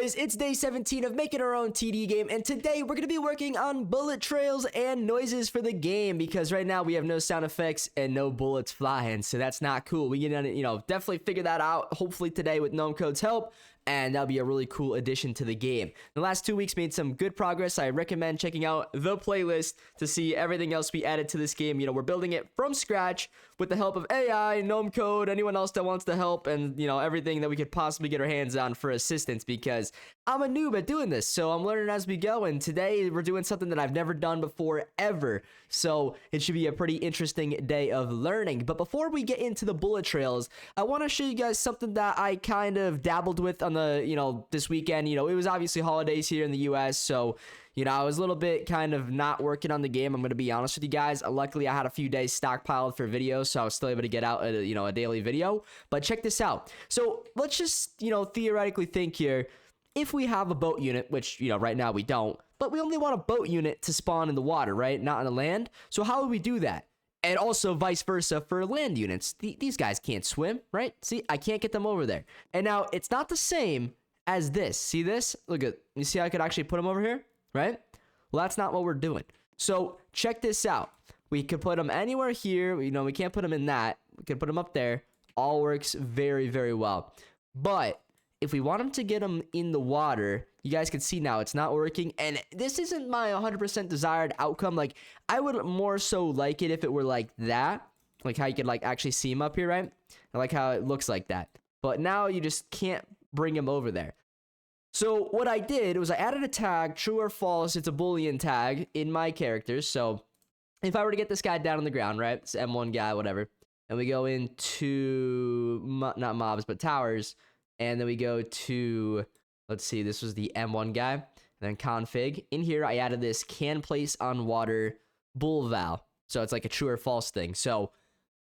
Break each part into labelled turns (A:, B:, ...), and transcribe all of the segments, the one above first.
A: boys, it's day 17 of making our own TD game, and today we're going to be working on bullet trails and noises for the game, because right now we have no sound effects and no bullets flying, so that's not cool. We can, definitely figure that out, hopefully today with Gnome Code's help, and that'll be a really cool addition to the game. The last 2 weeks made some good progress. I recommend checking out the playlist to see everything else we added to this game. We're building it from scratch with the help of AI, Gnome Code, anyone else that wants to help, and, everything that we could possibly get our hands on for assistance, because I'm a noob at doing this, so I'm learning as we go, and today we're doing something that I've never done before, ever, so it should be a pretty interesting day of learning. But before we get into the bullet trails, I want to show you guys something that I kind of dabbled with on the, this weekend. It was obviously holidays here in the US, so I was a little bit kind of not working on the game. I'm going to be honest with you guys. Luckily, I had a few days stockpiled for videos, so I was still able to get out a daily video. But check this out. So let's just, theoretically think here. If we have a boat unit, which, right now we don't, but we only want a boat unit to spawn in the water, right? Not on the land. So how would we do that? And also vice versa for land units. These guys can't swim, right? See, I can't get them over there. And now it's not the same as this. See this? Look at, you see how I could actually put them over here? Right? Well, that's not what we're doing. So check this out. We could put them anywhere here. We can't put them in that. We could put them up there. All works very, very well. But if we want them to get them in the water, you guys can see now it's not working. And this isn't my 100% desired outcome. Like, I would more so like it if it were like that. Like how you could actually see them up here, right? I like how it looks like that. But now you just can't bring them over there. So what I did was I added a tag, true or false. It's a Boolean tag in my characters. So if I were to get this guy down on the ground, right? It's M1 guy, whatever. And we go into, not mobs, but towers. And then we go to, let's see, this was the M1 guy. And then config. In here, I added this can place on water bool val. So it's like a true or false thing. So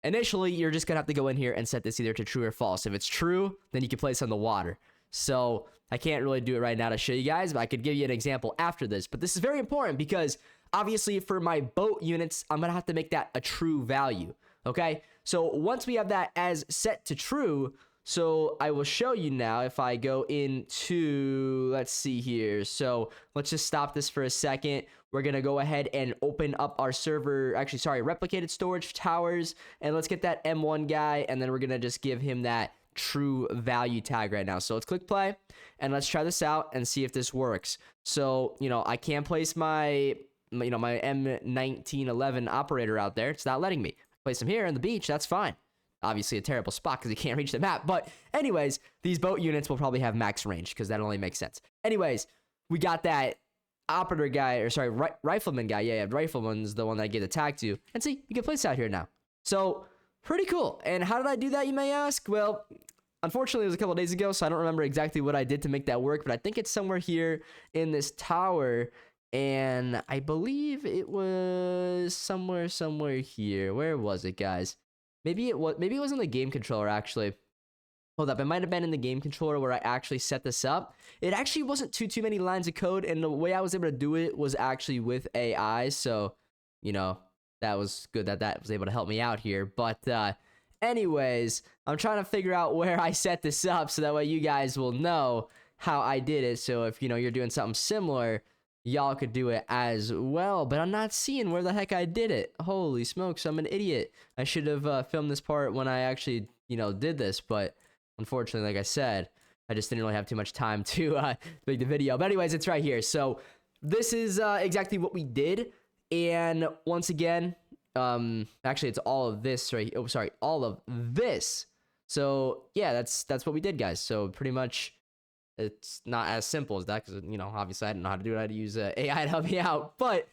A: initially, you're just going to have to go in here and set this either to true or false. If it's true, then you can place on the water. So I can't really do it right now to show you guys, but I could give you an example after this. But this is very important because obviously for my boat units, I'm going to have to make that a true value. Okay. So once we have that as set to true, so I will show you now if I go into, let's see here. So let's just stop this for a second. We're going to go ahead and open up our server, actually, sorry, replicated storage towers. And let's get that M1 guy. And then we're going to just give him that true value tag right now. So let's click play and let's try this out and see if this works. So, I can't place my M1911 operator out there. It's not letting me. Place him here on the beach. That's fine. Obviously a terrible spot because you can't reach the map. But anyways, these boat units will probably have max range because that only makes sense. Anyways, we got that operator guy, or sorry, rifleman guy. Yeah, rifleman's the one that I get the tag to. And see, you can place out here now. So pretty cool. And how did I do that, you may ask? Well, unfortunately, it was a couple of days ago, so I don't remember exactly what I did to make that work, but I think it's somewhere here in this tower, and I believe it was somewhere here. Where was it, guys? Maybe it was in the game controller, actually. Hold up, it might have been in the game controller where I actually set this up. It actually wasn't too many lines of code, and the way I was able to do it was actually with AI, so, that was good that was able to help me out here. But anyways, I'm trying to figure out where I set this up so that way you guys will know how I did it. So if, you're doing something similar, y'all could do it as well. But I'm not seeing where the heck I did it. Holy smokes, I'm an idiot. I should have filmed this part when I actually, did this. But unfortunately, like I said, I just didn't really have too much time to make the video. But anyways, it's right here. So this is exactly what we did. And once again, actually it's all of this right. Oh, sorry, all of this. So yeah, that's what we did, guys. So pretty much, it's not as simple as that because obviously I didn't know how to do it. I had to use AI to help me out, but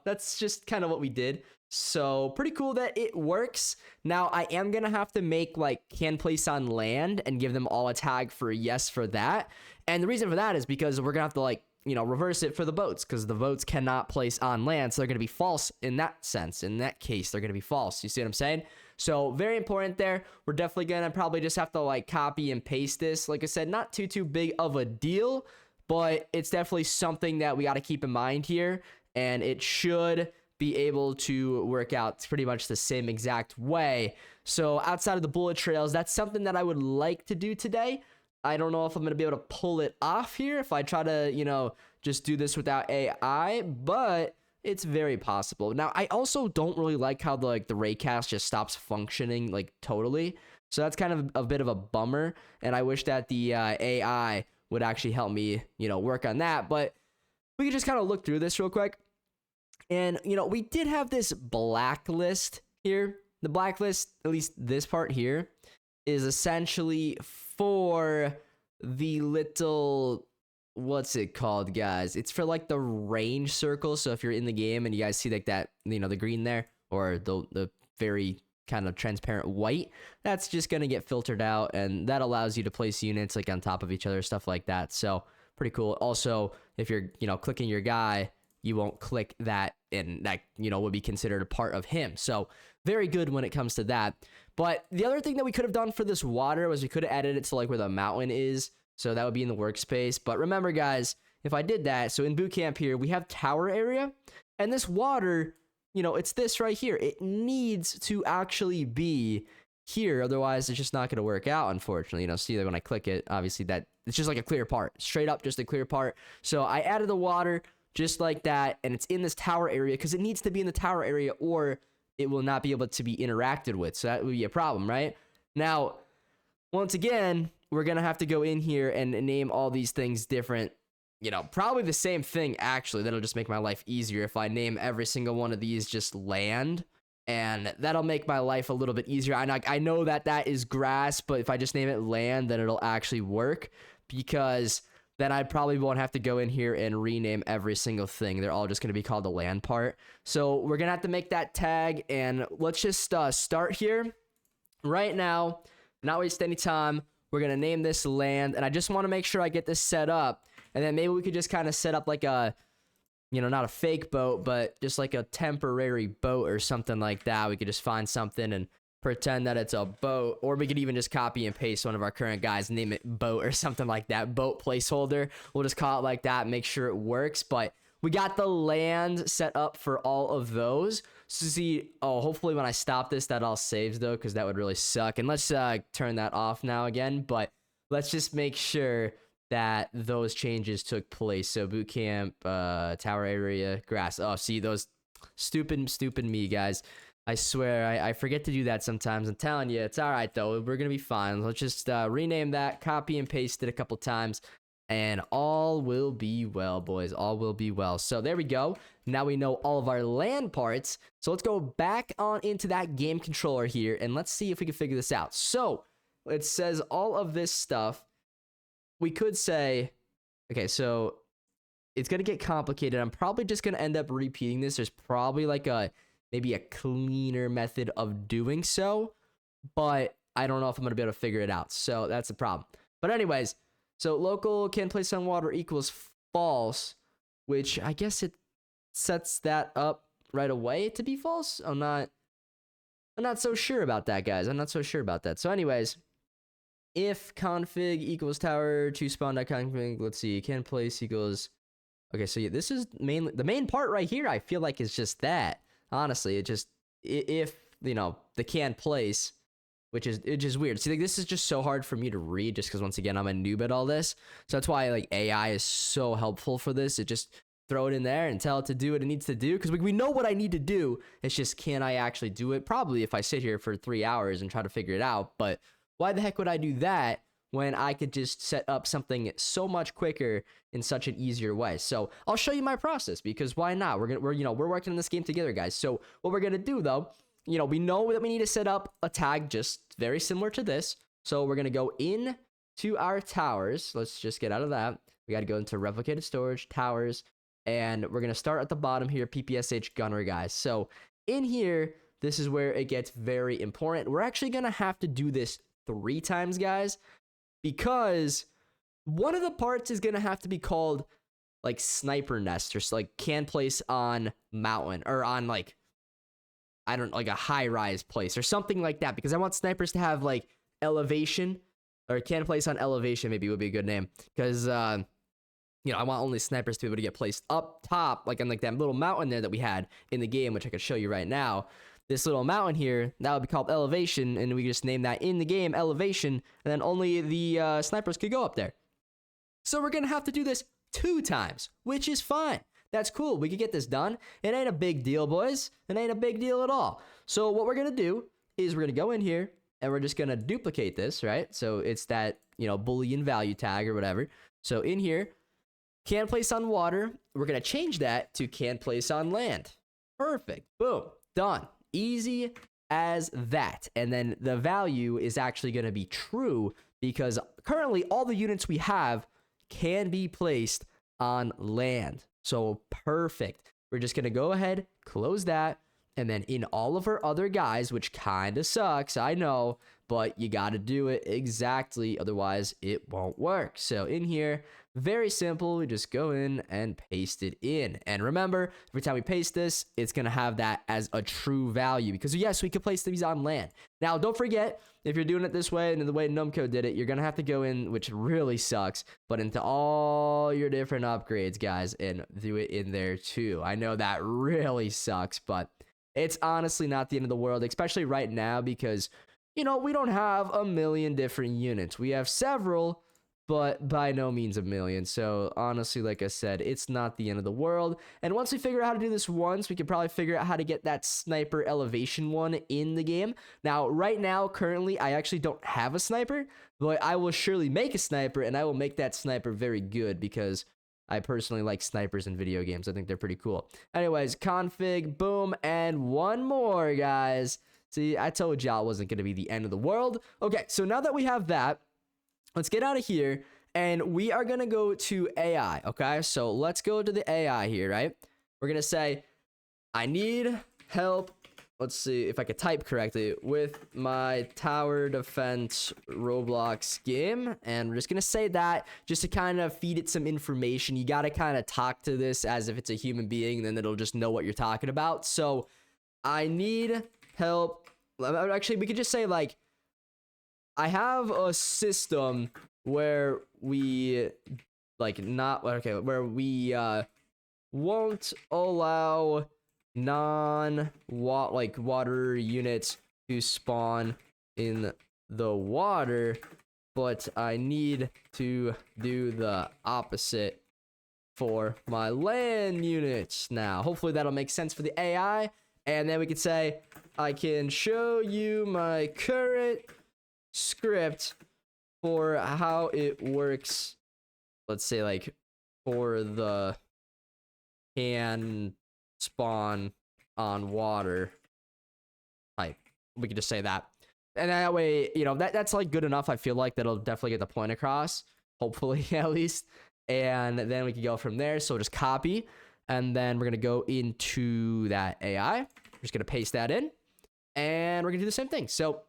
A: that's just kind of what we did. So pretty cool that it works. Now I am gonna have to make can place on land and give them all a tag for yes for that. And the reason for that is because we're gonna have to reverse it for the boats because the boats cannot place on land. So they're going to be false in that sense. In that case, they're going to be false. You see what I'm saying? So very important there. We're definitely going to probably just have to copy and paste this. Like I said, not too big of a deal, but it's definitely something that we got to keep in mind here. And it should be able to work out pretty much the same exact way. So outside of the bullet trails, that's something that I would like to do today. I don't know if I'm going to be able to pull it off here if I try to, you know, just do this without AI, but it's very possible. Now, I also don't really like how the raycast just stops functioning like totally. So that's kind of a bit of a bummer, and I wish that the AI would actually help me, you know, work on that. But we can just kind of look through this real quick. And, you know, we did have this blacklist here. The blacklist, at least this part here, is essentially for the little, what's it called, guys? It's for like the range circle. So if you're in the game and you guys see like that, you know, the green there, or the very kind of transparent white, that's just going to get filtered out, and that allows you to place units like on top of each other, stuff like that. So pretty cool. Also, if you're, you know, clicking your guy, you won't click that, and that, you know, would be considered a part of him. So very good when it comes to that. But the other thing that we could have done for this water was we could have added it to like where the mountain is. So that would be in the workspace. But remember, guys, if I did that, so in boot camp here, we have tower area, and this water, you know, it's this right here. It needs to actually be here. Otherwise, it's just not going to work out, unfortunately. You know, see that when I click it, obviously that it's just like a clear part, straight up, just a clear part. So I added the water just like that, and it's in this tower area because it needs to be in the tower area, or it will not be able to be interacted with. So that would be a problem, right? Now, once again, we're going to have to go in here and name all these things different. You know, probably the same thing, actually. That'll just make my life easier if I name every single one of these just land. And that'll make my life a little bit easier. I know that that is grass, but if I just name it land, then it'll actually work. Because then I probably won't have to go in here and rename every single thing. They're all just going to be called the land part. So we're going to have to make that tag. And let's just start here right now. Not waste any time. We're going to name this land. And I just want to make sure I get this set up. And then maybe we could just kind of set up like a, you know, not a fake boat, but just like a temporary boat or something like that. We could just find something and pretend that it's a boat. Or we could even just copy and paste one of our current guys, name it boat or something like that. Boat placeholder. We'll just call it like that, make sure it works. But we got the land set up for all of those. So see, oh, hopefully when I stop this, that all saves though, because that would really suck. And let's turn that off now again. But let's just make sure that those changes took place. So boot camp, tower area, grass. Oh, see those stupid me, guys. I swear I forget to do that sometimes. I'm telling you, it's all right though. We're gonna be fine. Let's just rename that, copy and paste it a couple times, and all will be well, boys. All will be well. So there we go. Now we know all of our land parts. So let's go back on into that game controller here, and let's see if we can figure this out. So it says all of this stuff. We could say, okay, so it's going to get complicated. I'm probably just going to end up repeating this. There's probably like maybe a cleaner method of doing so, but I don't know if I'm going to be able to figure it out. So that's the problem. But anyways, so local can place on water equals false, which I guess it sets that up right away to be false. I'm not so sure about that, guys. I'm not so sure about that. So anyways, if config equals tower to spawn.config, let's see, can place equals, okay, so yeah, this is mainly, the main part right here, I feel like is just that. Honestly, it just, if, you know, the can place, which is, it's just weird. See, like, this is just so hard for me to read just because, once again, I'm a noob at all this. So that's why, like, AI is so helpful for this. It just throw it in there and tell it to do what it needs to do, because we know what I need to do. It's just, can I actually do it? Probably if I sit here for 3 hours and try to figure it out, but why the heck would I do that when I could just set up something so much quicker in such an easier way? So I'll show you my process, because why not? We're working on this game together, guys. So what we're gonna do though, you know, we know that we need to set up a tag just very similar to this. So we're gonna go in to our towers. Let's just get out of that. We got to go into replicated storage, towers, and we're gonna start at the bottom here, PPSH gunner, guys. So in here, this is where it gets very important. We're actually gonna have to do this 3 times, guys, because one of the parts is gonna have to be called like sniper nest, or like can place on mountain, or on like, I don't know, like a high rise place or something like that, because I want snipers to have like elevation, or can place on elevation maybe would be a good name, because you know, I want only snipers to be able to get placed up top, like on like that little mountain there that we had in the game, which I could show you right now. this little mountain here, that would be called elevation, and we just name that in the game elevation, and then only the snipers could go up there. So we're gonna have to do this 2 times, which is fine. That's cool. We could get this done. It ain't a big deal, boys. It ain't a big deal at all. So what we're gonna do is we're gonna go in here and we're just gonna duplicate this, right? So it's that, Boolean value tag or whatever. So in here, can place on water. We're gonna change that to can place on land. Perfect. Boom. Done. Easy as that. And then the value is actually gonna be true because currently all the units we have can be placed on land. So perfect. We're just gonna go ahead, close that, and then in all of our other guys, which kind of sucks, I know, but you got to do it exactly, otherwise it won't work. So in here, very simple, we just go in and paste it in. And remember, every time we paste this, it's going to have that as a true value, because yes, we could place these on land. Now, don't forget, if you're doing it this way and the way Numco did it, you're going to have to go in, which really sucks, but into all your different upgrades, guys, and do it in there too. I know that really sucks, but it's honestly not the end of the world, especially right now, because, we don't have a million different units. We have several, but by no means a million. So honestly, like I said, it's not the end of the world. And once we figure out how to do this once, we can probably figure out how to get that sniper elevation one in the game. Now, right now, currently, I actually don't have a sniper, but I will surely make a sniper, and I will make that sniper very good because I personally like snipers in video games. I think they're pretty cool. Anyways, config, boom, and one more, guys. See, I told y'all it wasn't going to be the end of the world. Okay, so now that we have that, let's get out of here, and we are going to go to AI, okay? So let's go to the AI here, right? We're going to say, I need help. Let's see if I could type correctly with my tower defense Roblox game. And we're just going to say that just to kind of feed it some information. You got to kind of talk to this as if it's a human being, then it'll just know what you're talking about. So I need help. Actually, we could just say, like, I have a system where we, where we won't allow water units to spawn in the water, but I need to do the opposite for my land units. Now, hopefully that'll make sense for the AI, and then we could say, I can show you my current script for how it works. Let's say, like, for the can spawn on water type. We could just say that, and that way, that's like good enough. I feel like that'll definitely get the point across, hopefully, at least. And then we can go from there. So just copy, and then we're gonna go into that AI. We're just gonna paste that in, and we're gonna do the same thing. So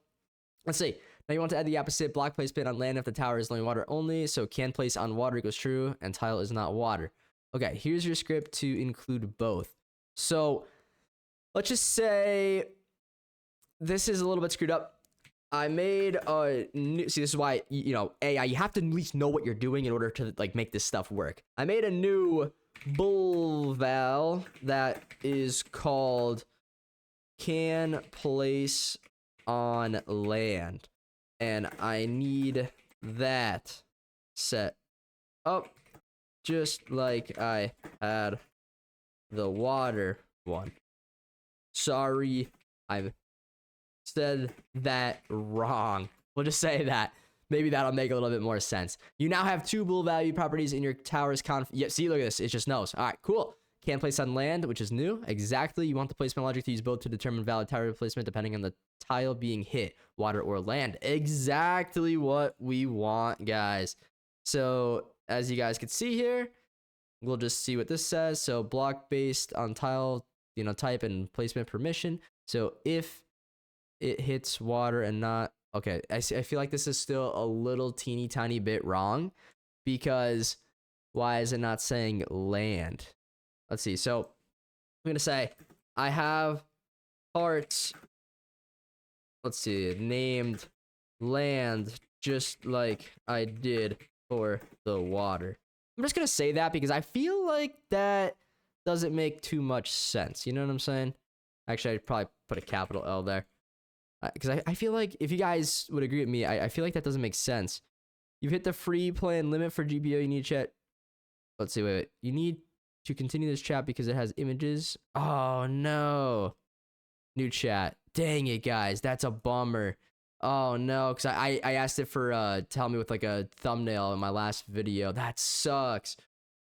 A: let's see. Now you want to add the opposite block placement on land if the tower is only water only. So can place on water equals true, and tile is not water. Okay, here's your script to include both. So let's just say this is a little bit screwed up. I made a new, see, this is why, AI, you have to at least know what you're doing in order to, like, make this stuff work. I made a new bull val that is called can place on land, and I need that set up just like I had the water one. Sorry, I said that wrong. We'll just say that. Maybe that'll make a little bit more sense. You now have 2 bool value properties in your tower's yeah, see, look at this. It just knows. All right, cool. Can place on land, which is new. Exactly. You want the placement logic to use both to determine valid tower placement depending on the tile being hit, water or land. Exactly what we want, guys. So as you guys can see here, we'll just see what this says. So block based on tile, type and placement permission. So if it hits water and not, okay, I feel like this is still a little teeny tiny bit wrong, because why is it not saying land? Let's see. So I'm going to say I have parts, let's see, named land, just like I did for the water. I'm just going to say that because I feel like that doesn't make too much sense. You know what I'm saying? Actually, I probably put a capital L there. Because I feel like if you guys would agree with me, I feel like that doesn't make sense. You've hit the free plan limit for GPO. You need to chat. Let's see, wait. You need to continue this chat because it has images. Oh, no. New chat. Dang it, guys. That's a bummer. Oh, no. Because I asked it for tell me with like a thumbnail in my last video. That sucks.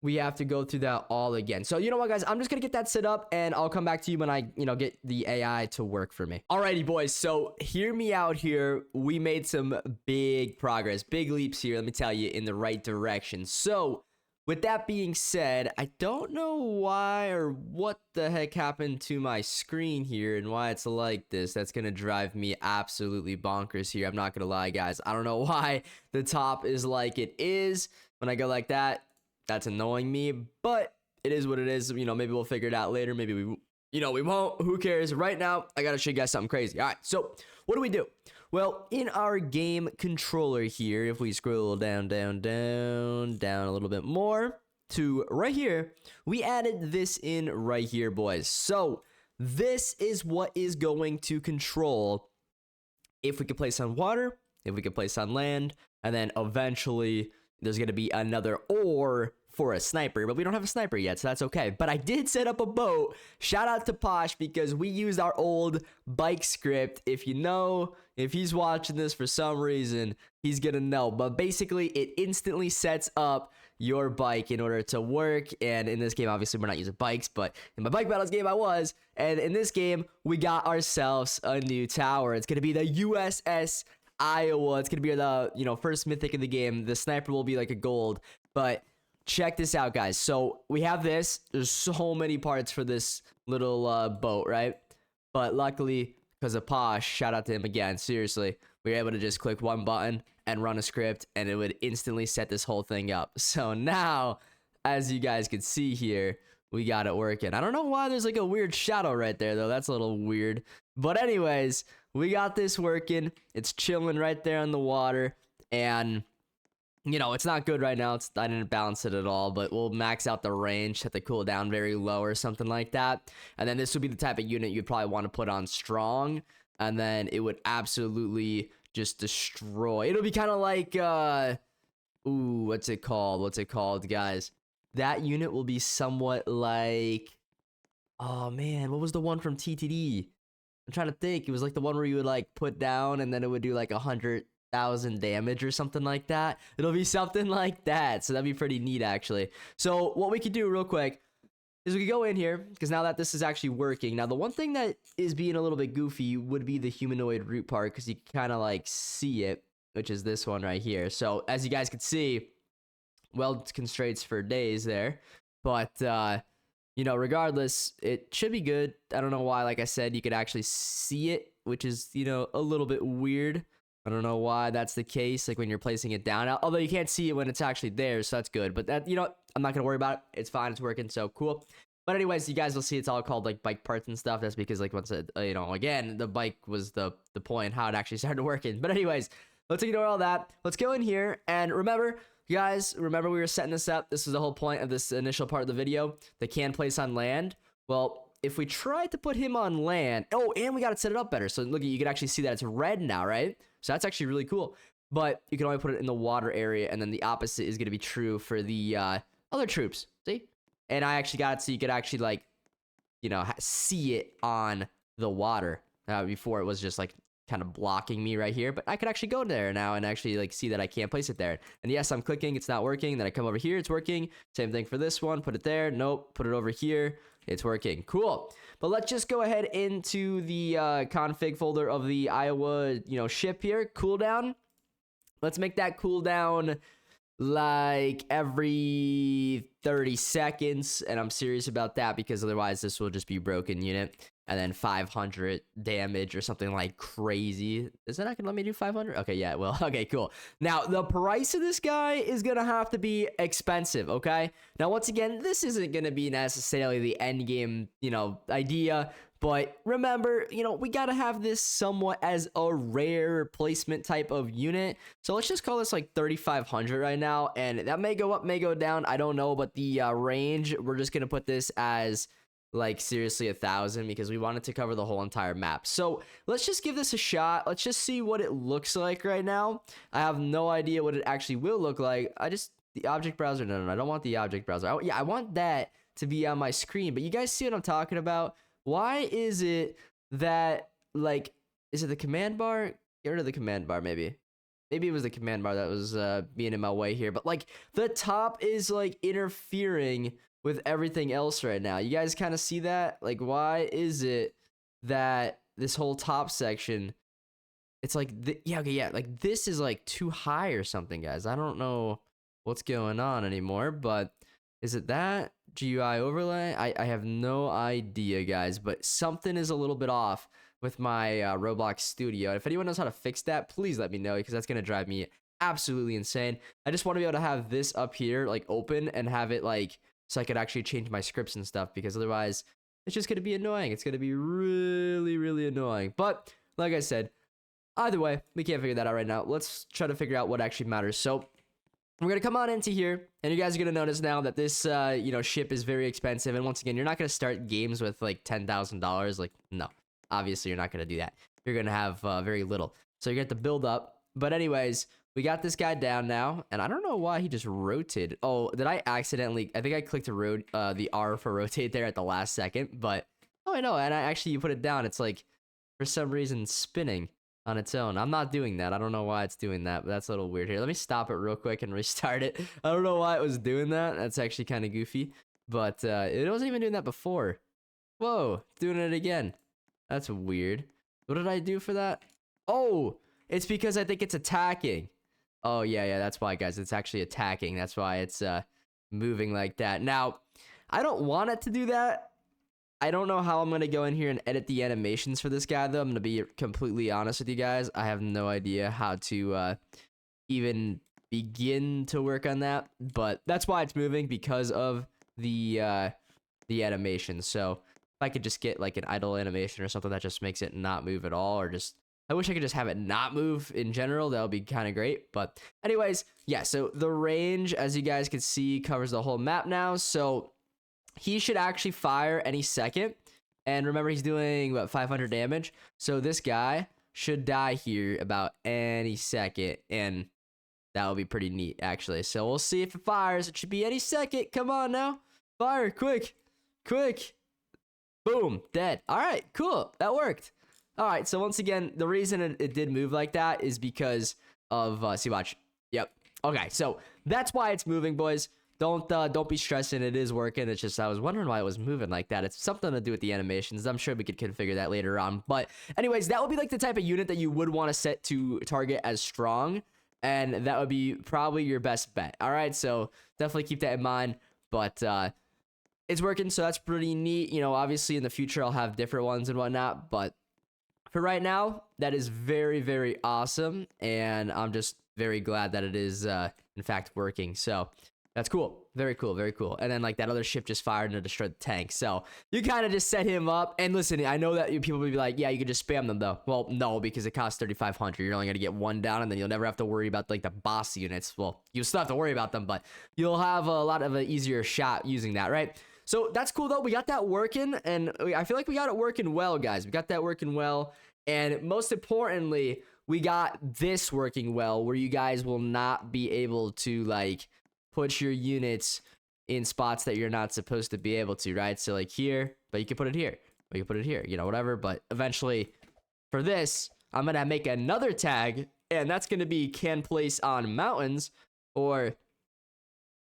A: We have to go through that all again. So you know what, guys? I'm just going to get that set up and I'll come back to you when I, get the AI to work for me. Alrighty, boys. So hear me out here. We made some big progress, big leaps here, let me tell you, in the right direction. So with that being said, I don't know why or what the heck happened to my screen here and why it's like this. That's going to drive me absolutely bonkers here. I'm not going to lie, guys. I don't know why the top is like it is. When I go like that, that's annoying me, but it is what it is. Maybe we'll figure it out later. Maybe we won't. Who cares? Right now, I got to show you guys something crazy. All right, so what do we do? Well, in our game controller here, if we scroll down a little bit more to right here, we added this in right here, boys. So this is what is going to control if we can place on water, if we can place on land, and then eventually there's going to be another or for a sniper, but we don't have a sniper yet, so that's okay. But I did set up a boat. Shout out to Posh because we used our old bike script. If he's watching this for some reason, he's going to know. But basically, it instantly sets up your bike in order to work. And in this game, obviously, we're not using bikes, but in my bike battles game, I was. And in this game, we got ourselves a new tower. It's going to be the USS Iowa. It's gonna be the first mythic in the game. The sniper will be like a gold, but check this out, guys. So we have this. There's so many parts for this little boat, right? But luckily, because of Posh, shout out to him again, seriously, we were able to just click one button and run a script and it would instantly set this whole thing up. So now, as you guys can see here, we got it working. I don't know why there's like a weird shadow right there though. That's a little weird. But anyways, we got this working. It's chilling right there in the water. And, it's not good right now. I didn't balance it at all. But we'll max out the range, set the cooldown very low or something like that. And then this would be the type of unit you'd probably want to put on strong. And then it would absolutely just destroy. It'll be kind of like, what's it called, guys? That unit will be somewhat like, oh, man, what was the one from TTD? I'm trying to think. It was like the one where you would like put down and then it would do like 100,000 damage or something like that. It'll be something like that. So that'd be pretty neat, actually. So what we could do real quick is we could go in here because now that this is actually working. Now, the one thing that is being a little bit goofy would be the humanoid root part because you kind of like see it, which is this one right here. So as you guys can see, weld constraints for days there. But, regardless, it should be good. I don't know why, like I said, you could actually see it, which is, a little bit weird. I don't know why that's the case, like when you're placing it down. Although you can't see it when it's actually there, so that's good. But that, I'm not going to worry about it. It's fine. It's working, so cool. But anyways, you guys will see it's all called, like, bike parts and stuff. That's because, like, once it, again, the bike was the point, how it actually started working. But anyways, let's ignore all that. Let's go in here, and remember, guys, we were setting this up. This was the whole point of this initial part of the video. They can place on land. Well, if we try to put him on land, and we got to set it up better. So look, you can actually see that it's red now, right? So that's actually really cool. But you can only put it in the water area, and then the opposite is going to be true for the other troops. See? And I actually got it so you could actually, like, see it on the water. Before it was just, like, kind of blocking me right here, but I could actually go there now and actually like see that I can't place it there. And yes, I'm clicking, it's not working. Then I come over here, it's working. Same thing for this one, put it there. Nope, put it over here, it's working. Cool. But let's just go ahead into the config folder of the Iowa, ship here, cooldown. Let's make that cooldown like every 30 seconds, and I'm serious about that because otherwise this will just be broken unit. And then 500 damage or something like crazy. Is that not gonna let me do 500? Okay, yeah, well, okay, cool. Now, the price of this guy is gonna have to be expensive, okay? Now, once again, this isn't gonna be necessarily the end game, idea. But remember, we gotta have this somewhat as a rare replacement type of unit. So let's just call this like 3,500 right now. And that may go up, may go down, I don't know. But the range, we're just gonna put this as like seriously 1,000 because we wanted to cover the whole entire map. So let's just give this a shot. Let's just see what it looks like right now. I have no idea what it actually will look like. The object browser, no, I don't want the object browser. I want that to be on my screen, but you guys see what I'm talking about? Why is it that, like, is it the command bar? Get rid of the command bar, maybe it was the command bar that was being in my way here, but like the top is like interfering with everything else right now. You guys kind of see that? Like, why is it that this whole top section, it's like, like this is like too high or something, guys. I don't know what's going on anymore, but is it that GUI overlay? I have no idea, guys, but something is a little bit off with my Roblox Studio. If anyone knows how to fix that, please let me know, because that's going to drive me absolutely insane. I just want to be able to have this up here, like, open and have it, like, so I could actually change my scripts and stuff, because otherwise it's just going to be annoying. It's going to be really, really annoying. But like I said, either way, we can't figure that out right now. Let's try to figure out what actually matters. So we're going to come on into here, and you guys are going to notice now that this, ship is very expensive. And once again, you're not going to start games with, like, $10,000. Like, no. Obviously, you're not going to do that. You're going to have very little. So you're going to have to build up. But anyways, we got this guy down now. And I don't know why he just rotated. Oh, did I accidentally... I think I clicked the R for rotate there at the last second. But, oh, I know. And you put it down. It's like, for some reason, spinning on its own. I'm not doing that. I don't know why it's doing that. But that's a little weird here. Let me stop it real quick and restart it. I don't know why it was doing that. That's actually kind of goofy. But it wasn't even doing that before. Whoa, doing it again. That's weird. What did I do for that? Oh, it's because I think it's attacking. Oh, yeah, that's why, guys. It's actually attacking. That's why it's moving like that. Now, I don't want it to do that. I don't know how I'm going to go in here and edit the animations for this guy, though. I'm going to be completely honest with you guys. I have no idea how to even begin to work on that. But that's why it's moving, because of the animation. So if I could just get like an idle animation or something that just makes it not move at all, or just, I wish I could just have it not move in general. That would be kind of great. But anyways, yeah, so the range, as you guys can see, covers the whole map now. So he should actually fire any second. And remember, he's doing, what, 500 damage? So this guy should die here about any second. And that would be pretty neat, actually. So we'll see if it fires. It should be any second. Come on now. Fire, quick. Boom, dead. All right, cool. That worked. All right, so once again, the reason it did move like that is because of, see, watch. Yep. Okay, so that's why it's moving, boys. Don't be stressing. It is working. It's just I was wondering why it was moving like that. It's something to do with the animations. I'm sure we could configure that later on. But anyways, that would be like the type of unit that you would want to set to target as strong, and that would be probably your best bet. All right, so definitely keep that in mind. But it's working, so that's pretty neat. You know, obviously in the future I'll have different ones and whatnot, but for right now, that is very, very awesome, and I'm just very glad that it is in fact working. So that's cool. Very cool, very cool. And then like that other ship just fired and it destroyed the tank. So you kind of just set him up. And listen, I know that people will be like, yeah, you could just spam them though. Well, no, because it costs 3,500. You're only gonna get one down, and then you'll never have to worry about like the boss units. Well, you'll still have to worry about them, but you'll have a lot of an easier shot using that, right? So that's cool though. We got that working, and I feel like we got it working well, guys. We got that working well, and most importantly, we got this working well, where you guys will not be able to like put your units in spots that you're not supposed to be able to, right? So like here, but you can put it here, or you can put it here, you know, whatever. But eventually, for this, I'm gonna make another tag, and that's gonna be can place on mountains, or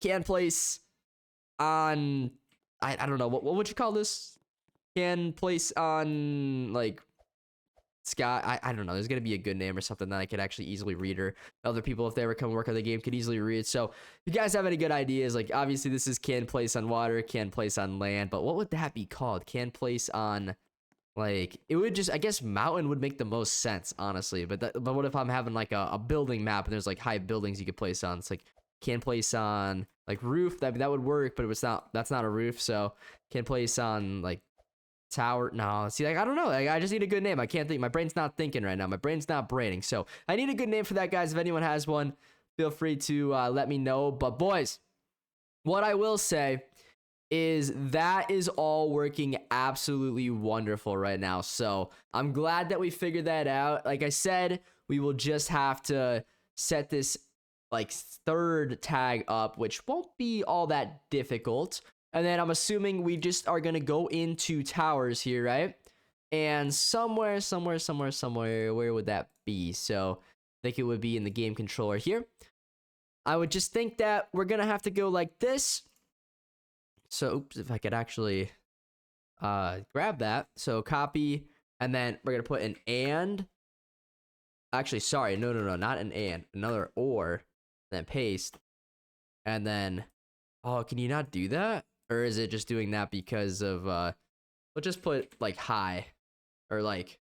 A: can place on, I don't know, what would you call this? Can place on, like, sky. I don't know. There's going to be a good name or something that I could actually easily read, or other people, if they ever come work on the game, could easily read. So if you guys have any good ideas, like, obviously this is can place on water, can place on land, but what would that be called? Can place on, like, it would just, I guess mountain would make the most sense, honestly. But what if I'm having, like, a building map, and there's, like, high buildings you could place on? It's like, can place on, like, roof. That would work, but that's not a roof. So can place on, like, tower. No, see, like, I don't know. Like, I just need a good name. I can't think. My brain's not thinking right now. My brain's not braining. So I need a good name for that, guys. If anyone has one, feel free to let me know. But boys, what I will say is that is all working absolutely wonderful right now. So I'm glad that we figured that out. Like I said, we will just have to set this like third tag up, which won't be all that difficult. And then I'm assuming we just are gonna go into towers here, right? And somewhere, where would that be? So I think it would be in the game controller here. I would just think that we're gonna have to go like this. So, oops, if I could actually grab that. So copy, and then we're gonna put an and. Actually, sorry, no, not an and, another or, then paste, and then, oh, can you not do that? Or is it just doing that because of, we'll just put like high, or like,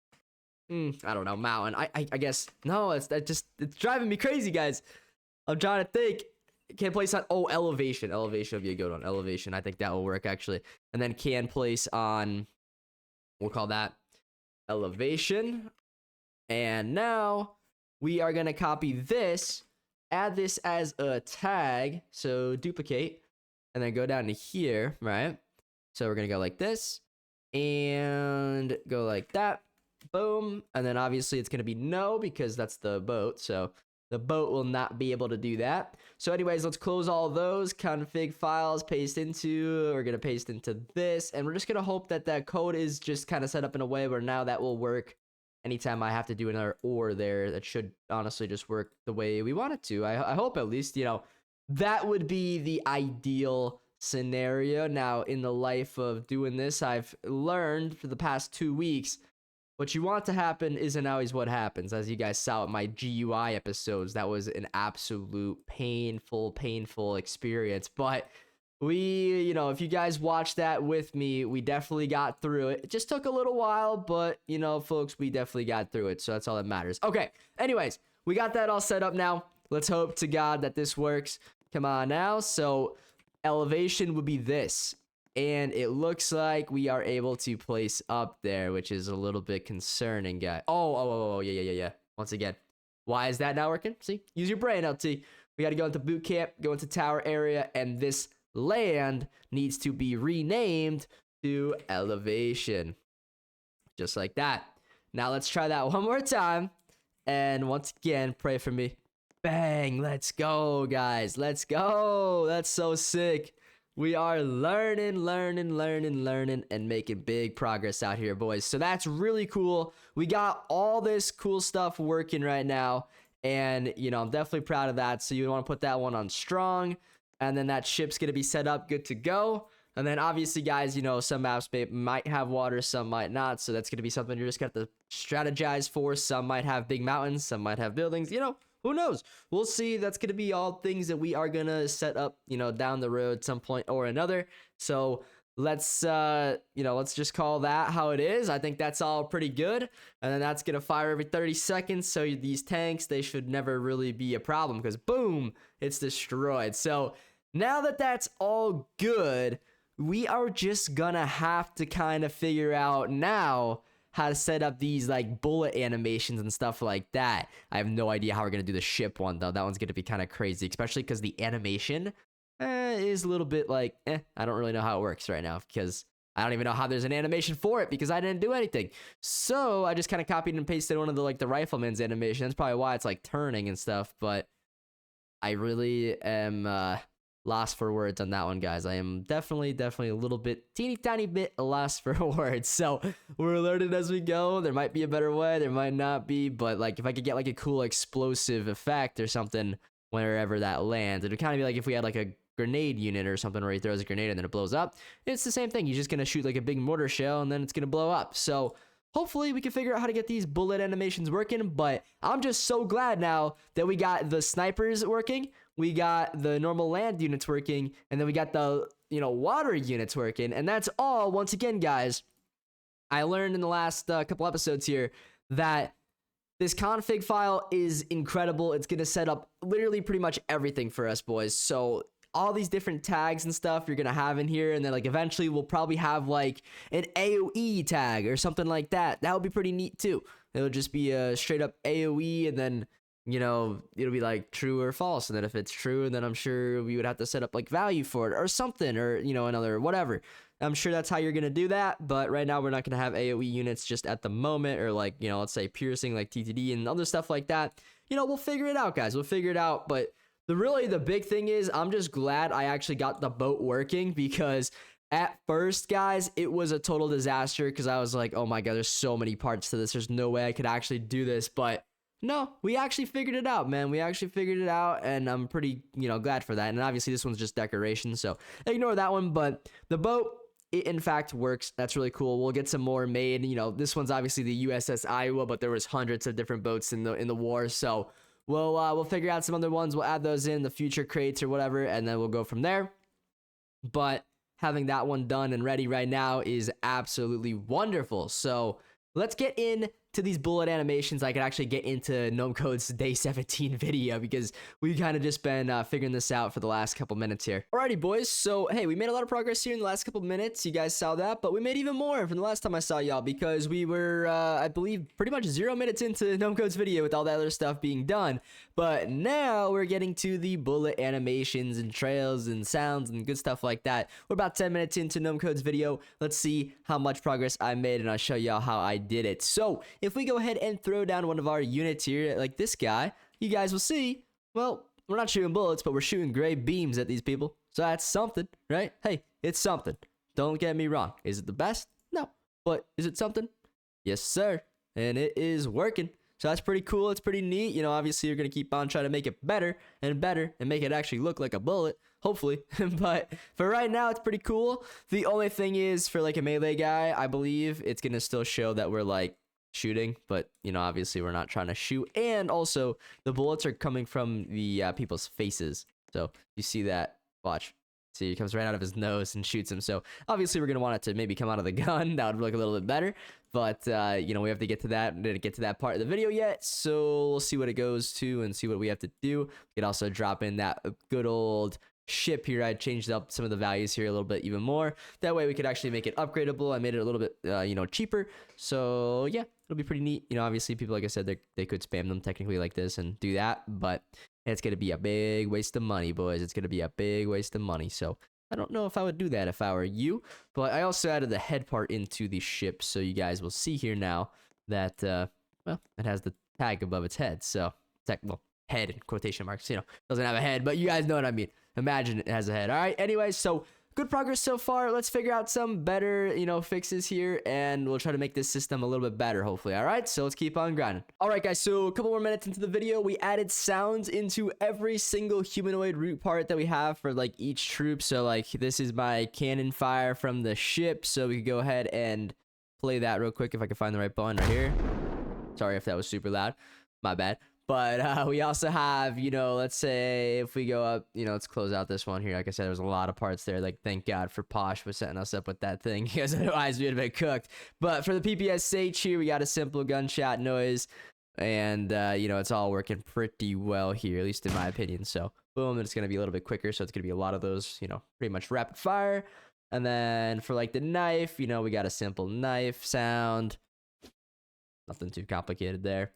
A: I don't know, mountain. I guess, no, it's driving me crazy, guys. I'm trying to think. Can place on, oh, elevation. Elevation would be a good one. Elevation, I think that will work actually. And then can place on, we'll call that elevation. And now we are gonna copy this, add this as a tag. So duplicate, and then go down to here, right? So we're gonna go like this, and go like that. Boom. And then obviously it's gonna be no, because that's the boat. So the boat will not be able to do that. So anyways, let's close all those config files, paste into, we're gonna paste into this, and we're just gonna hope that that code is just kind of set up in a way where now that will work anytime I have to do another or there. That should honestly just work the way we want it to. I hope, at least, you know, that would be the ideal scenario. Now, in the life of doing this, I've learned for the past 2 weeks, what you want to happen isn't always what happens. As you guys saw with my GUI episodes, that was an absolute painful experience. But we, you know, if you guys watched that with me, we definitely got through it. It just took a little while, but, you know, folks, we definitely got through it. So that's all that matters. Okay, anyways, we got that all set up now. Let's hope to God that this works. Come on now. So elevation would be this. And it looks like we are able to place up there, which is a little bit concerning, guy. Oh, yeah. Once again, why is that not working? See, use your brain, LT. We got to go into boot camp, go into tower area, and this land needs to be renamed to elevation. Just like that. Now let's try that one more time. And once again, pray for me. Bang, let's go, guys. Let's go. That's so sick. We are learning, and making big progress out here, boys. So that's really cool. We got all this cool stuff working right now. And, you know, I'm definitely proud of that. So you want to put that one on strong. And then that ship's going to be set up, good to go. And then obviously, guys, you know, some maps might have water, some might not. So that's going to be something you're just going to have to strategize for. Some might have big mountains, some might have buildings, you know. Who knows? We'll see. That's going to be all things that we are going to set up, you know, down the road some point or another. So let's, you know, let's just call that how it is. I think that's all pretty good. And then that's going to fire every 30 seconds. So these tanks, they should never really be a problem because boom, it's destroyed. So now that that's all good, we are just going to have to kind of figure out now how to set up these like bullet animations and stuff like that. I have no idea how we're gonna do the ship one though. That one's gonna be kind of crazy, especially because the animation is a little bit like I don't really know how it works right now because I don't even know how there's an animation for it because I didn't do anything. So I just kind of copied and pasted one of the like the rifleman's animation. That's probably why it's like turning and stuff. But I really am lost for words on that one, guys. I am definitely a little bit, teeny tiny bit lost for words. So we're learning as we go. There might be a better way, there might not be, but like if I could get like a cool explosive effect or something wherever that lands, it would kind of be like if we had like a grenade unit or something where he throws a grenade and then it blows up. It's the same thing. He's just gonna shoot like a big mortar shell and then it's gonna blow up. So hopefully we can figure out how to get these bullet animations working, but I'm just so glad now that we got the snipers working, we got the normal land units working, and then we got the, you know, water units working, and that's all. Once again, guys, I learned in the last couple episodes here that this config file is incredible. It's going to set up literally pretty much everything for us, boys. So all these different tags and stuff you're going to have in here, and then like eventually we'll probably have like an AoE tag or something like that. That would be pretty neat too. It'll just be a straight up AoE, and then you know, it'll be like true or false. And then if it's true, then I'm sure we would have to set up like value for it or something, or, you know, another whatever. I'm sure that's how you're going to do that. But right now we're not going to have AoE units just at the moment, or like, you know, let's say piercing like TTD and other stuff like that. You know, we'll figure it out, guys. We'll figure it out. But the big thing is I'm just glad I actually got the boat working, because at first, guys, it was a total disaster because I was like, oh my God, there's so many parts to this. There's no way I could actually do this. But no, we actually figured it out, man. We actually figured it out, and I'm pretty, you know, glad for that. And obviously this one's just decoration, so ignore that one. But the boat, it in fact works. That's really cool. We'll get some more made. You know, this one's obviously the USS Iowa, but there was hundreds of different boats in the war, so we'll figure out some other ones. We'll add those in the future crates or whatever, and then we'll go from there. But having that one done and ready right now is absolutely wonderful. So let's get into these bullet animations. I could actually get into Gnome Code's day 17 video, because we've kind of just been figuring this out for the last couple minutes here. Alrighty, boys. So, hey, we made a lot of progress here in the last couple minutes. You guys saw that, but we made even more from the last time I saw y'all, because we were, I believe, pretty much 0 minutes into Gnome Code's video with all that other stuff being done. But now we're getting to the bullet animations and trails and sounds and good stuff like that. We're about 10 minutes into Gnome Code's video. Let's see how much progress I made, and I'll show y'all how I did it. So, if we go ahead and throw down one of our units here, like this guy, you guys will see, well, we're not shooting bullets, but we're shooting gray beams at these people. So that's something, right? Hey, it's something. Don't get me wrong. Is it the best? No. But is it something? Yes, sir. And it is working. So that's pretty cool. It's pretty neat. You know, obviously you're going to keep on trying to make it better and better and make it actually look like a bullet, hopefully. But for right now, it's pretty cool. The only thing is, for like a melee guy, I believe it's going to still show that we're like shooting, but you know, obviously we're not trying to shoot. And also the bullets are coming from the people's faces. So you see that, watch. See, he comes right out of his nose and shoots him. So obviously we're going to want it to maybe come out of the gun. That would look a little bit better. But, you know, we have to get to that. We didn't get to that part of the video yet. So we'll see what it goes to and see what we have to do. We could also drop in that good old ship here. I changed up some of the values here a little bit even more. That way we could actually make it upgradable. I made it a little bit, you know, cheaper. So, yeah, it'll be pretty neat. You know, obviously people, like I said, they could spam them technically like this and do that. But it's going to be a big waste of money, boys. It's going to be a big waste of money. So I don't know if I would do that if I were you. But I also added the head part into the ship. So you guys will see here now that, well, it has the tag above its head. So, well, head in quotation marks, you know, doesn't have a head, but you guys know what I mean. Imagine it has a head. All right. Anyways, so good progress so far. Let's figure out some better, you know, fixes here, and we'll try to make this system a little bit better, hopefully. All right. So let's keep on grinding. All right, guys. So a couple more minutes into the video, we added sounds into every single humanoid root part that we have for like each troop. So like this is my cannon fire from the ship. So we could go ahead and play that real quick if I can find the right button right here. Sorry if that was super loud. My bad. But we also have, you know, let's say if we go up, you know, let's close out this one here. Like I said, there's a lot of parts there. Like, thank God for Posh for setting us up with that thing, because otherwise we'd have been cooked. But for the PPSH here, we got a simple gunshot noise. And, you know, it's all working pretty well here, at least in my opinion. So, boom, and it's going to be a little bit quicker. So it's going to be a lot of those, you know, pretty much rapid fire. And then for, like, the knife, you know, we got a simple knife sound. Nothing too complicated there.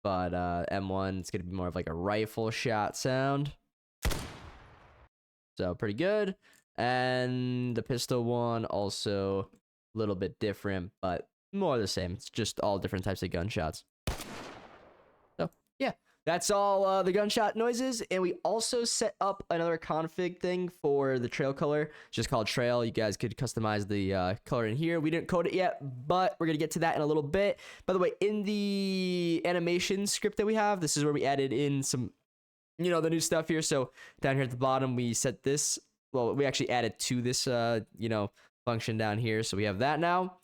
A: But M1, it's going to be more of like a rifle shot sound. So pretty good. And the pistol one, also a little bit different, but more the same. It's just all different types of gunshots. So yeah, that's all the gunshot noises. And we also set up another config thing for the trail color. It's just called trail. You guys could customize the color in here. We didn't code it yet, but we're going to get to that in a little bit. By the way, in the animation script that we have, this is where we added in some, you know, the new stuff here. So down here at the bottom, we set this. Well, we actually added to this, you know, function down here. So we have that now.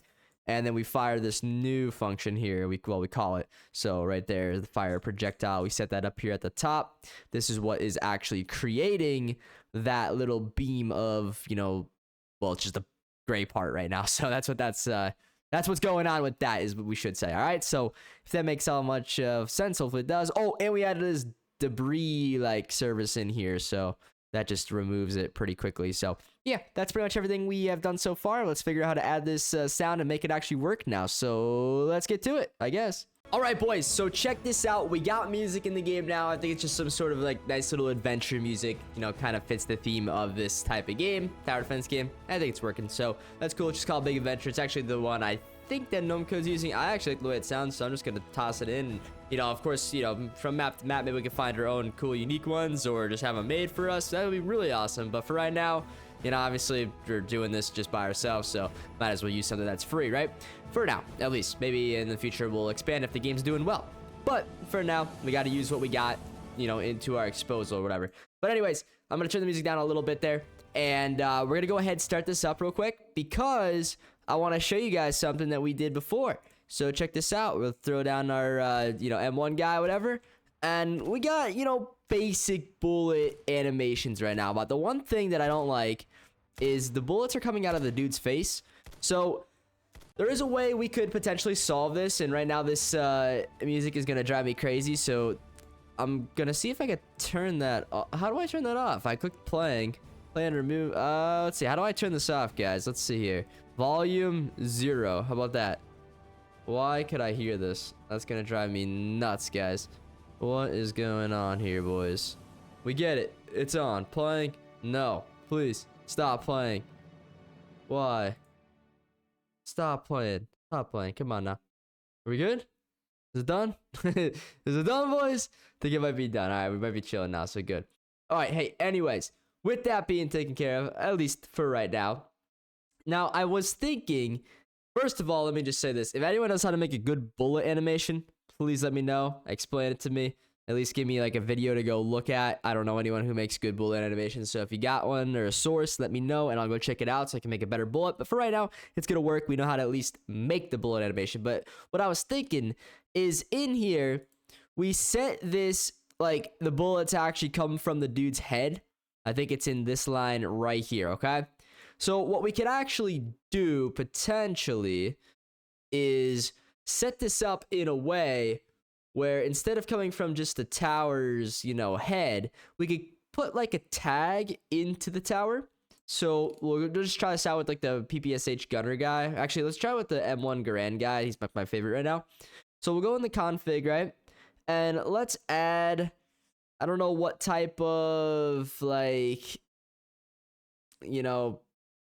A: And then we fire this new function here, we call it. So right there, the fire projectile, we set that up here at the top. This is what is actually creating that little beam of, you know, well, it's just a gray part right now. So that's what's going on with that, is what we should say. All right, so if that makes all much sense, hopefully it does. Oh, and we added this debris like service in here, so that just removes it pretty quickly. So yeah, that's pretty much everything we have done so far. Let's figure out how to add this sound and make it actually work now. So let's get to it, I guess. All right, boys, so check this out. We got music in the game now. I think it's just some sort of like nice little adventure music, you know, kind of fits the theme of this type of game, tower defense game. I think it's working, so that's cool. It's just called Big Adventure. It's actually the one I think that Gnomeco's using. I actually like the way it sounds, so I'm just gonna toss it in. And, you know, of course, you know, from map to map, maybe we can find our own cool, unique ones, or just have them made for us. That would be really awesome. But for right now, you know, obviously we're doing this just by ourselves, so might as well use something that's free, right? For now, at least. Maybe in the future we'll expand if the game's doing well. But for now, we got to use what we got, you know, into our exposal or whatever. But anyways, I'm going to turn the music down a little bit there. And we're going to go ahead and start this up real quick because I want to show you guys something that we did before. So check this out. We'll throw down our, you know, M1 guy, whatever. And we got, you know, basic bullet animations right now. But the one thing that I don't like is the bullets are coming out of the dude's face. So there is a way we could potentially solve this, and right now this music is gonna drive me crazy, so I'm gonna see if I can turn that off. How do I turn that off? I clicked play and remove. Let's see, how do I turn this off, guys? Let's see here. Volume 0. How about that? Why could I hear this? That's gonna drive me nuts, guys. What is going on here, boys? We get it. It's on. Playing? No. Please. Stop playing. Why? Stop playing. Stop playing. Come on now. Are we good? Is it done? Is it done, boys? I think it might be done. All right, we might be chilling now, so good. All right, hey, anyways, with that being taken care of, at least for right now. Now, I was thinking, first of all, let me just say this. If anyone knows how to make a good bullet animation, please let me know. Explain it to me. At least give me like a video to go look at. I don't know anyone who makes good bullet animations, so if you got one or a source, let me know and I'll go check it out so I can make a better bullet. But for right now, it's gonna work. We know how to at least make the bullet animation. But what I was thinking is in here, we set this, like, the bullets actually come from the dude's head. I think it's in this line right here, okay? So what we could actually do potentially is set this up in a way where instead of coming from just the tower's, you know, head, we could put like a tag into the tower. So we'll just try this out with like the PPSH gunner guy. Actually, let's try with the M1 Garand guy. He's my favorite right now. So we'll go in the config, right? And let's add, I don't know what type of, like, you know,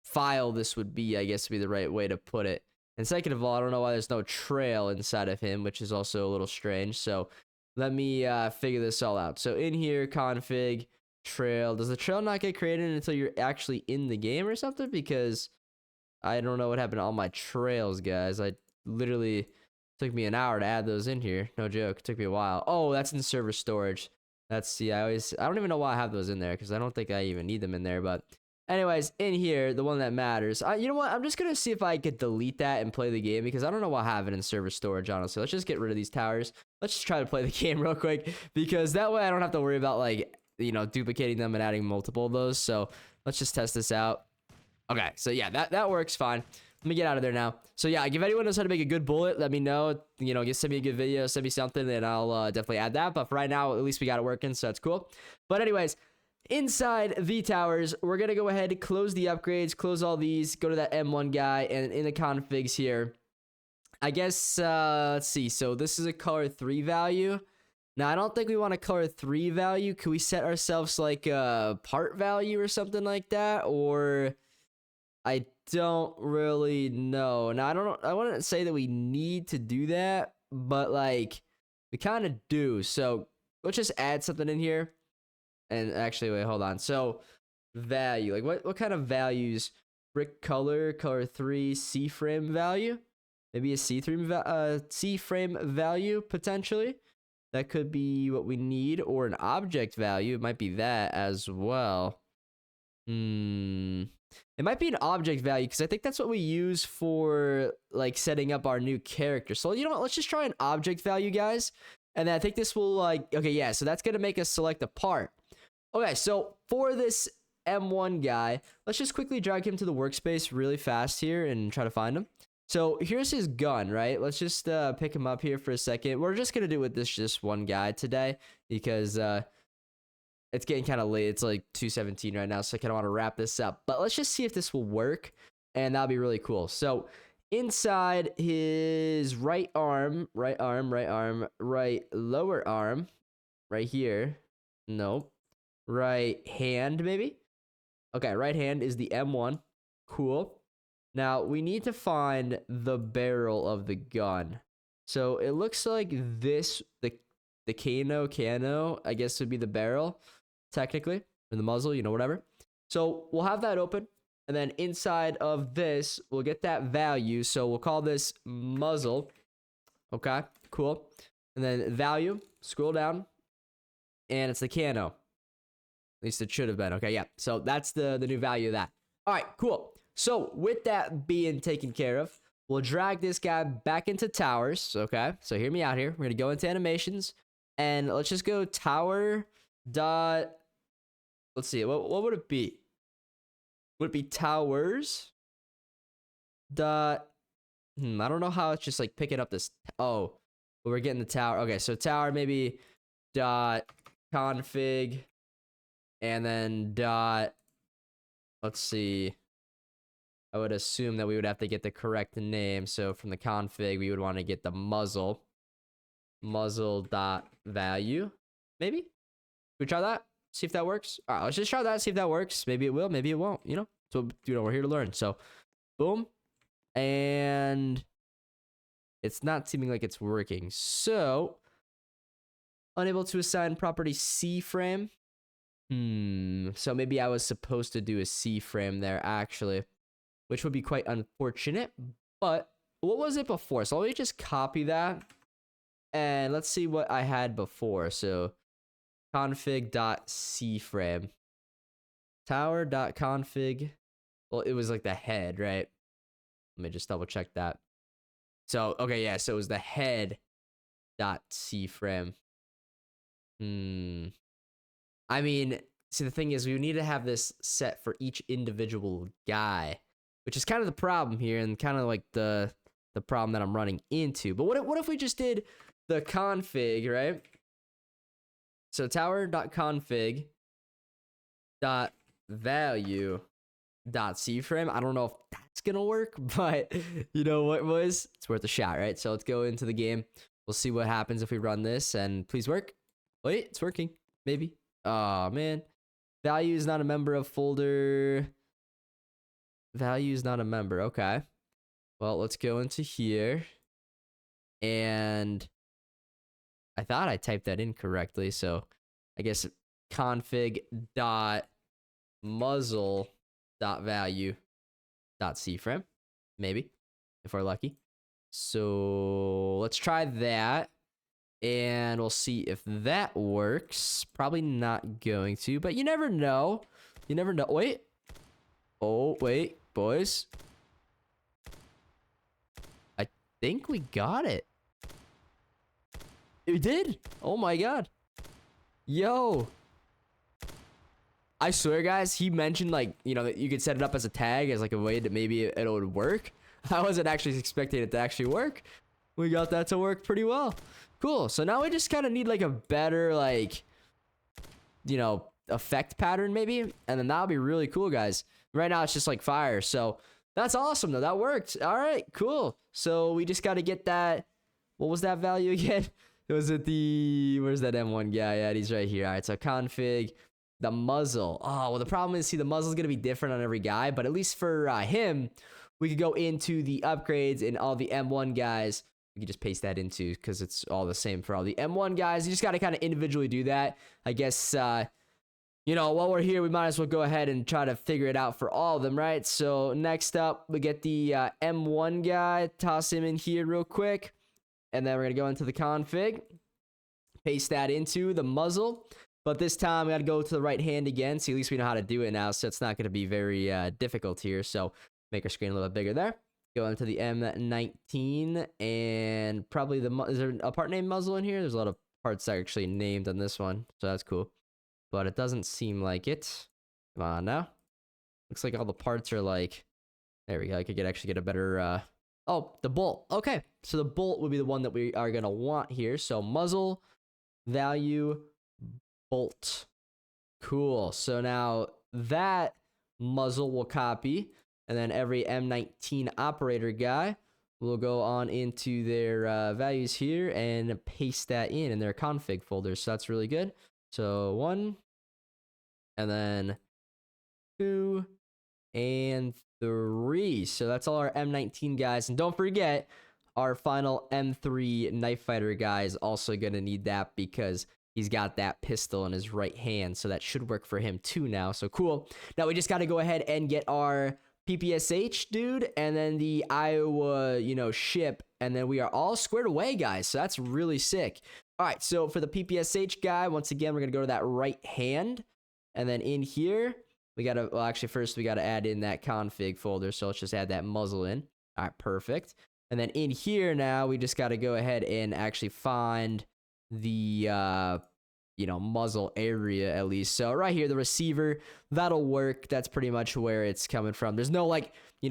A: file this would be, I guess would be the right way to put it. And second of all, I don't know why there's no trail inside of him, which is also a little strange. So let me figure this all out. So in here, config, trail. Does the trail not get created until you're actually in the game or something? Because I don't know what happened to all my trails, guys. I literally took me an hour to add those in here. No joke. It took me a while. Oh, that's in server storage. That's, yeah, I don't even know why I have those in there because I don't think I even need them in there, but anyways, in here, the one that matters. You know what? I'm just going to see if I could delete that and play the game because I don't know why I have it in server storage, honestly. Let's just get rid of these towers. Let's just try to play the game real quick because that way I don't have to worry about, like, you know, duplicating them and adding multiple of those. So let's just test this out. Okay, so yeah, that works fine. Let me get out of there now. So yeah, if anyone knows how to make a good bullet, let me know. You know, just send me a good video, send me something, and I'll definitely add that. But for right now, at least we got it working, so that's cool. But anyways, inside the towers, we're going to go ahead and close the upgrades, close all these, go to that M1 guy, and in the configs here, I guess, let's see. So this is a color 3 value. Now, I don't think we want a color 3 value. Could we set ourselves like a part value or something like that? Or I don't really know. Now, I wouldn't say that we need to do that, but like we kind of do. So let's just add something in here. And actually, wait, hold on. So value, like what kind of values? Brick color 3, C-frame value. Maybe a C-frame value potentially. That could be what we need, or an object value. It might be that as well. It might be an object value because I think that's what we use for like setting up our new character. So you know what? Let's just try an object value, guys. And then I think this will like, okay, yeah. So that's gonna make us select a part. Okay, so for this M1 guy, let's just quickly drag him to the workspace really fast here and try to find him. So here's his gun, right? Let's just pick him up here for a second. We're just going to do it with this just one guy today because it's getting kind of late. It's like 2:17 right now, so I kind of want to wrap this up. But let's just see if this will work, and that'll be really cool. So inside his right arm, right lower arm, right here. Nope. Right hand, maybe? Okay, right hand is the M1. Cool. Now, we need to find the barrel of the gun. So, it looks like this, the cano, I guess would be the barrel, technically, or the muzzle, whatever. So, we'll have that open. And then inside of this, we'll get that value. So, we'll call this muzzle. Okay, cool. And then value, scroll down, and it's the cano. At least it should have been. Okay, yeah. So that's the new value of that. All right, cool. So with that being taken care of, we'll drag this guy back into towers. Okay, so hear me out here. We're going to go into animations, and let's just go tower dot. Let's see. What would it be? Would it be towers dot? I don't know how it's just like picking up this. Oh, we're getting the tower. Okay, so tower maybe dot config. And then dot, let's see. I would assume that we would have to get the correct name. So from the config, we would want to get the muzzle dot value. Maybe? Can we try that? See if that works? All right, let's just try that. See if that works. Maybe it will. Maybe it won't. So we're here to learn. So boom, and it's not seeming like it's working. So unable to assign property C frame. So maybe I was supposed to do a C frame there, actually, which would be quite unfortunate. But what was it before? So let me just copy that, and let's see what I had before. So config.cframe, tower.config. Well, it was like the head, right? Let me just double check that. So, okay, yeah, so it was the head.cframe. I mean, see, the thing is, we need to have this set for each individual guy, which is kind of the problem here, and kind of like the problem that I'm running into. But what if we just did the config, right? So tower.config dot value dot cframe. I don't know if that's gonna work, but you know what, boys? It's worth a shot, right? So let's go into the game. We'll see what happens if we run this, and please work. Wait, it's working. Maybe. Oh, man. Value is not a member of folder. Value is not a member. Okay. Well, let's go into here. And I thought I typed that in correctly. So I guess config dot muzzle dot value dot cframe. Maybe, if we're lucky. So let's try that. And we'll see if that works. Probably not going to, but you never know. You never know. Wait. Oh, wait, boys. I think we got it. We did. Oh my god. Yo. I swear, guys, he mentioned, like, that you could set it up as a tag, as like a way that maybe it would work. I wasn't actually expecting it to actually work. We got that to work pretty well. Cool. So now we just kind of need like a better, like, effect pattern maybe. And then that'll be really cool, guys. Right now it's just like fire. So that's awesome though. That worked. All right, cool. So we just got to get that. What was that value again? It was at where's that M1 guy at? He's right here. All right. So config the muzzle. Oh, well, the problem is, see, the muzzle is going to be different on every guy, but at least for him, we could go into the upgrades and all the M1 guys. We can just paste that into, because it's all the same for all the M1 guys. You just got to kind of individually do that. I guess, while we're here, we might as well go ahead and try to figure it out for all of them, right? So next up, we get the M1 guy. Toss him in here real quick. And then we're going to go into the config. Paste that into the muzzle. But this time, we got to go to the right hand again. See, at least we know how to do it now, so it's not going to be very difficult here. So make our screen a little bit bigger there. Go into the M19, and probably is there a part named muzzle in here? There's a lot of parts that are actually named on this one, so that's cool. But it doesn't seem like it. Come on now. Looks like all the parts are like, there we go. I could actually get a better, oh, the bolt. Okay, so the bolt would be the one that we are going to want here. So muzzle, value, bolt. Cool. So now that muzzle will copy. And then every M19 operator guy will go on into their values here and paste that in their config folder. So that's really good. So 1, and then 2, and 3. So that's all our M19 guys. And don't forget, our final M3 knife fighter guy is also going to need that because he's got that pistol in his right hand. So that should work for him too now. So cool. Now we just got to go ahead and get our PPSH dude and then the Iowa, ship. And then we are all squared away, guys. So that's really sick. All right. So for the PPSH guy, once again, we're going to go to that right hand. And then in here, we got to, well, actually, first we got to add in that config folder. So let's just add that muzzle in. All right, perfect. And then in here now, we just got to go ahead and actually find the, muzzle area at least. So right here, the receiver, that'll work. That's pretty much where it's coming from. There's no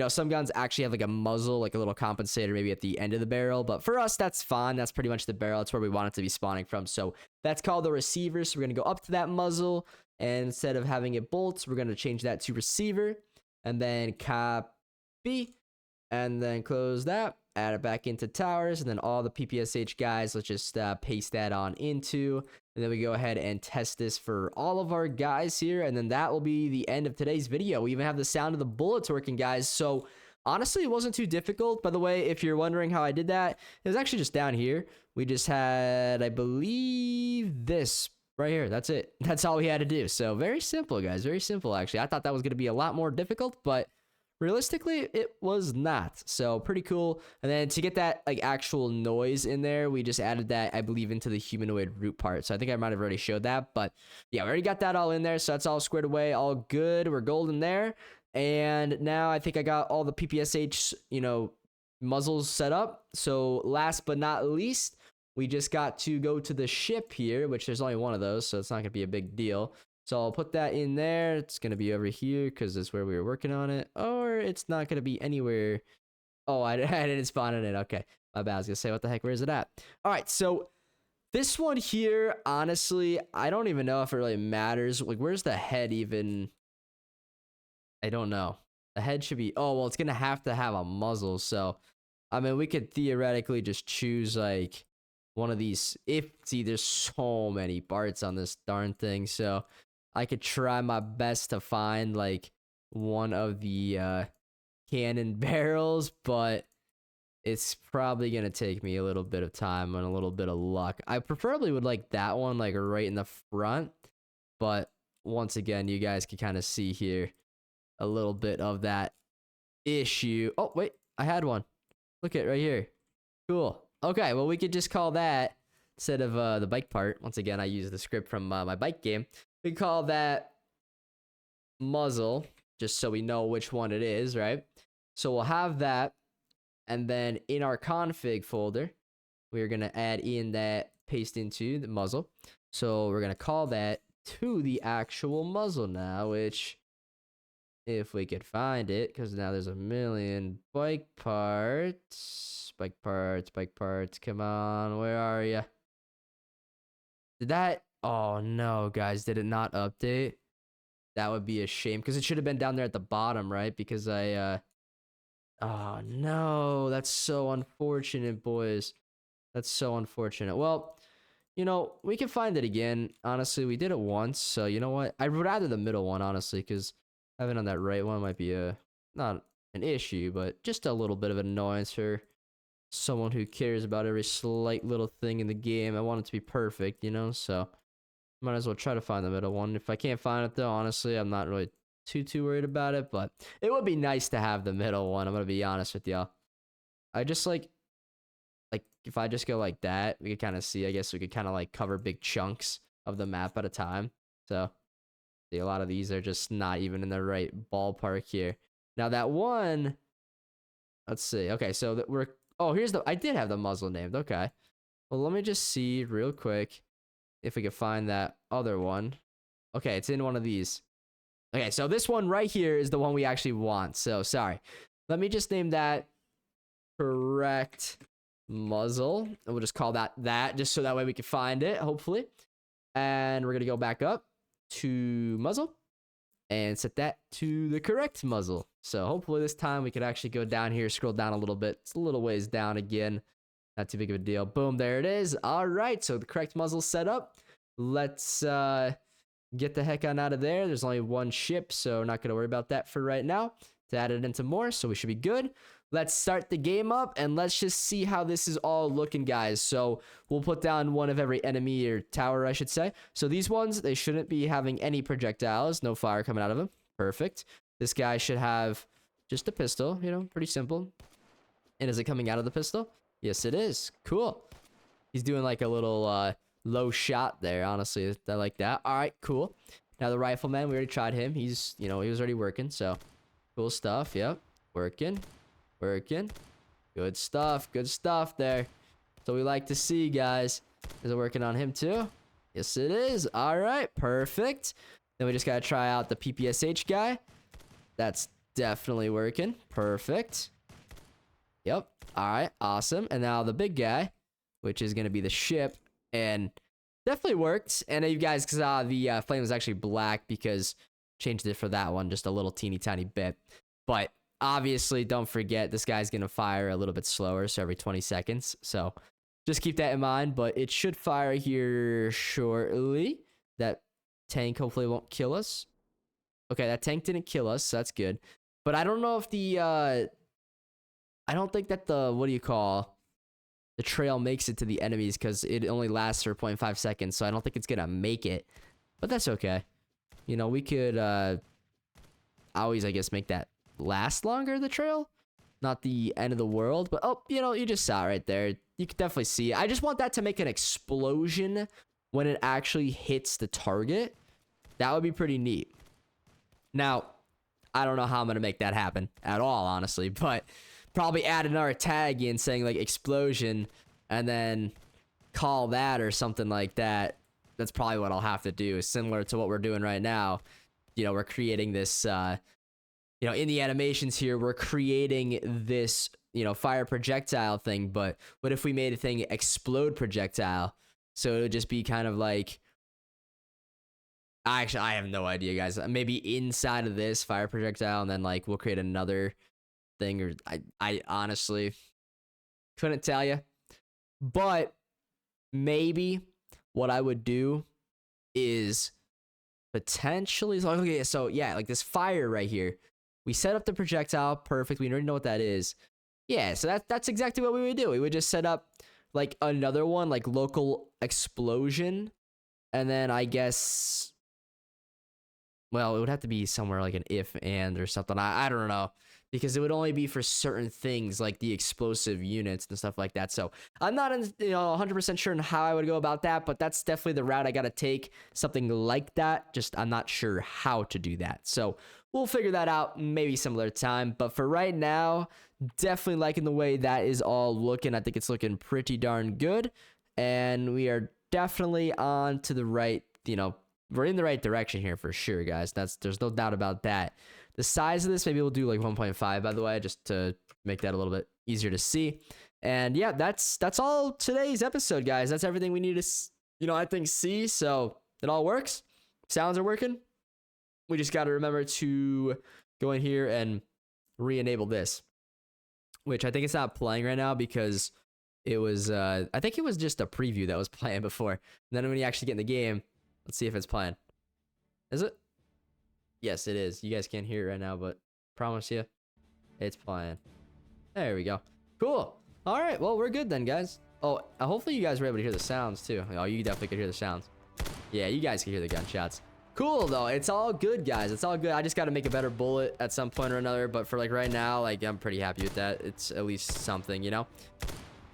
A: some guns actually have like a muzzle, like a little compensator maybe at the end of the barrel. But for us, that's fine. That's pretty much the barrel. That's where we want it to be spawning from. So that's called the receiver. So we're going to go up to that muzzle. And instead of having it bolts, we're going to change that to receiver. And then copy. And then close that. Add it back into towers. And then all the PPSH guys, let's just paste that on into. And then we go ahead and test this for all of our guys here. And then that will be the end of today's video. We even have the sound of the bullets working, guys. So honestly, it wasn't too difficult. By the way, if you're wondering how I did that, it was actually just down here. We just had, I believe, this right here. That's it. That's all we had to do. So very simple, guys. Very simple, actually. I thought that was going to be a lot more difficult, but realistically, it was not. So pretty cool. And then to get that actual noise in there, we just added that, I believe, into the humanoid root part. So I think I might have already showed that, but yeah, we already got that all in there. So that's all squared away, all good. We're golden there. And now I think I got all the PPSH, muzzles set up. So last but not least, we just got to go to the ship here, which there's only one of those, so it's not going to be a big deal. So I'll put that in there. It's going to be over here because that's where we were working on it. Or it's not going to be anywhere. Oh, I didn't spawn in it. Okay. My bad. I was going to say, what the heck? Where is it at? All right. So this one here, honestly, I don't even know if it really matters. Where's the head even? I don't know. The head should be, oh, well, it's going to have a muzzle. So, I mean, we could theoretically just choose one of these. See, there's so many parts on this darn thing. So I could try my best to find one of the cannon barrels, but it's probably gonna take me a little bit of time and a little bit of luck. I preferably would like that one right in the front, but once again, you guys can kind of see here a little bit of that issue. Oh wait, I had one. Look at right here. Cool. Okay, well we could just call that, instead of the bike part, once again I use the script from my bike game, we call that muzzle, just so we know which one it is, right? So we'll have that, and then in our config folder, we're going to add in that paste into the muzzle. So we're going to call that to the actual muzzle now, which, if we could find it, because now there's a million bike parts. Bike parts, come on, where are you? Did that, oh no, guys, did it not update? That would be a shame, because it should have been down there at the bottom, right? Because oh no, that's so unfortunate, boys. That's so unfortunate. Well, we can find it again. Honestly, we did it once, so you know what? I'd rather the middle one, honestly, because having on that right one might be not an issue, but just a little bit of annoyance for someone who cares about every slight little thing in the game. I want it to be perfect, so might as well try to find the middle one. If I can't find it, though, honestly, I'm not really too worried about it, but it would be nice to have the middle one. I'm gonna be honest with y'all. I just like if I just go like that, we could kind of see, I guess we could kind of cover big chunks of the map at a time. So see, a lot of these are just not even in the right ballpark here. Now that one, let's see. Okay, so here's I did have the muzzle named. Okay, well, let me just see real quick if we can find that other one. Okay, it's in one of these. Okay, so this one right here is the one we actually want. So sorry, let me just name that correct muzzle, and we'll just call that just so that way we can find it, hopefully. And we're gonna go back up to muzzle, and set that to the correct muzzle. So hopefully this time we could actually go down here, scroll down a little bit. It's a little ways down again. Not too big of a deal. Boom, there it is. All right, so the correct muzzle set up. Let's get the heck on out of there. There's only one ship, so we're not going to worry about that for right now. To add it into more, so we should be good. Let's start the game up, and let's just see how this is all looking, guys. So we'll put down one of every enemy or tower, I should say. So these ones, they shouldn't be having any projectiles. No fire coming out of them. Perfect. This guy should have just a pistol, you know, pretty simple. And is it coming out of the pistol? Yes, it is. Cool. He's doing like a little low shot there, honestly. I like that. All right, cool. Now the rifleman, we already tried him. He's, you know, he was already working, so cool stuff. Yep. Working. Good stuff there. So we like to see, guys. Is it working on him too? Yes, it is. All right, perfect. Then we just gotta try out the PPSH guy. That's definitely working. Perfect. Yep. All right, awesome. And now the big guy, which is gonna be the ship, and definitely worked. And you guys saw the flame was actually black because changed it for that one just a little teeny tiny bit. But obviously, don't forget, this guy's going to fire a little bit slower, so every 20 seconds. So just keep that in mind, but it should fire here shortly. That tank hopefully won't kill us. Okay, that tank didn't kill us, so that's good. But I don't know if the, I don't think that the, what do you call, the trail makes it to the enemies because it only lasts for 0.5 seconds, so I don't think it's going to make it. But that's okay. You know, we could always, I guess, make that last longer, the trail. Not the end of the world, but oh, you know, you just saw it right there. You can definitely see it. I just want that to make an explosion when it actually hits the target. That would be pretty neat. Now, I don't know how I'm gonna make that happen at all, honestly, but probably add another tag in saying like explosion and then call that or something like that. That's probably what I'll have to do, similar to what we're doing right now. You know, we're creating this you know, in the animations here, we're creating this, you know, fire projectile thing, but what if we made a thing explode projectile? So it would just be kind of like, I have no idea, guys. Maybe inside of this fire projectile, and then like we'll create another thing, or I honestly couldn't tell you. But maybe what I would do is potentially, okay, so yeah, like this fire right here. We set up the projectile, perfect. We already know what that is. Yeah, so that's exactly what we would do. We would just set up like another one, like local explosion, and then I guess, well, it would have to be somewhere like an if and or something. I don't know, because it would only be for certain things like the explosive units and stuff like that. So I'm not 100% sure on how I would go about that, but that's definitely the route I got to take, something like that. Just I'm not sure how to do that. So we'll figure that out maybe some other time. But for right now, definitely liking the way that is all looking. I think it's looking pretty darn good. And we are definitely on to the right, you know, we're in the right direction here for sure, guys. There's no doubt about that. The size of this, maybe we'll do like 1.5, by the way, just to make that a little bit easier to see. And yeah, that's all today's episode, guys. That's everything we need to, you know, I think see. So it all works. Sounds are working. We just got to remember to go in here and re-enable this, which I think it's not playing right now because it was, I think it was just a preview that was playing before. And then when you actually get in the game, let's see if it's playing. Is it? Yes, it is. You guys can't hear it right now, but promise you, it's playing. There we go. Cool. All right. Well, we're good then, guys. Oh, hopefully you guys were able to hear the sounds too. Oh, you definitely could hear the sounds. Yeah, you guys can hear the gunshots. Cool though. It's all good, guys. It's all good. I just got to make a better bullet at some point or another, but for like right now, like I'm pretty happy with that. It's at least something, you know.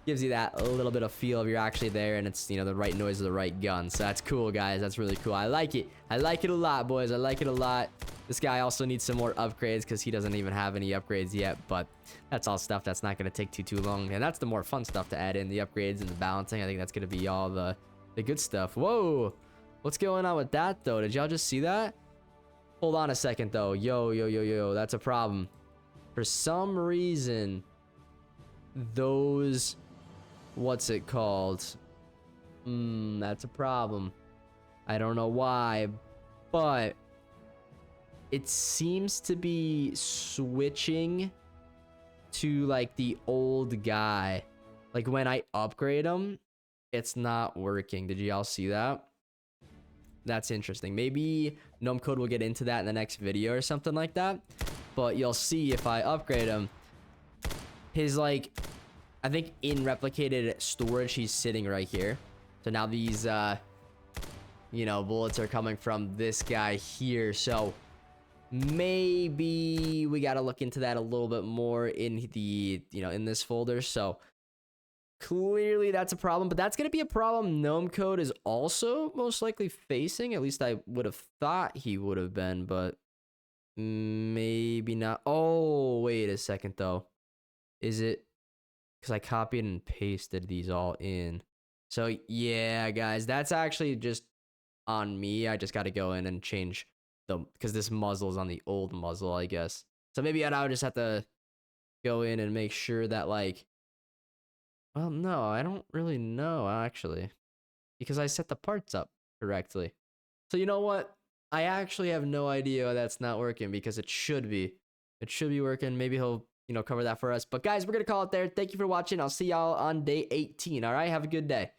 A: Gives you that a little bit of feel if you're actually there, and it's, you know, the right noise of the right gun. So that's cool, guys. That's really cool. I like it. I like it a lot, boys. I like it a lot. This guy also needs some more upgrades because he doesn't even have any upgrades yet, but that's all stuff that's not going to take too long, and that's the more fun stuff to add in, the upgrades and the balancing. I think that's going to be all the good stuff. Whoa, what's going on with that though? Did y'all just see that? Hold on a second though. Yo, that's a problem. For some reason, those, what's it called, that's a problem. I don't know why, but it seems to be switching to like the old guy. Like when I upgrade him, it's not working. Did y'all see that? That's interesting. Maybe Gnome Code will get into that in the next video or something like that. But you'll see if I upgrade him, his like, I think in replicated storage, he's sitting right here. So now these, you know, bullets are coming from this guy here. So maybe we got to look into that a little bit more in the, you know, in this folder. So clearly that's a problem, but that's going to be a problem Gnome Code is also most likely facing. At least I would have thought he would have been, but maybe not. Oh, wait a second though. Is it because I copied and pasted these all in? So yeah, guys, that's actually just on me. I just got to go in and change because this muzzle is on the old muzzle, I guess. So maybe I would just have to go in and make sure that like, well, no, I don't really know actually, because I set the parts up correctly. So you know what? I actually have no idea why that's not working, because it should be. It should be working. Maybe he'll, you know, cover that for us. But guys, we're going to call it there. Thank you for watching. I'll see y'all on day 18. All right. Have a good day.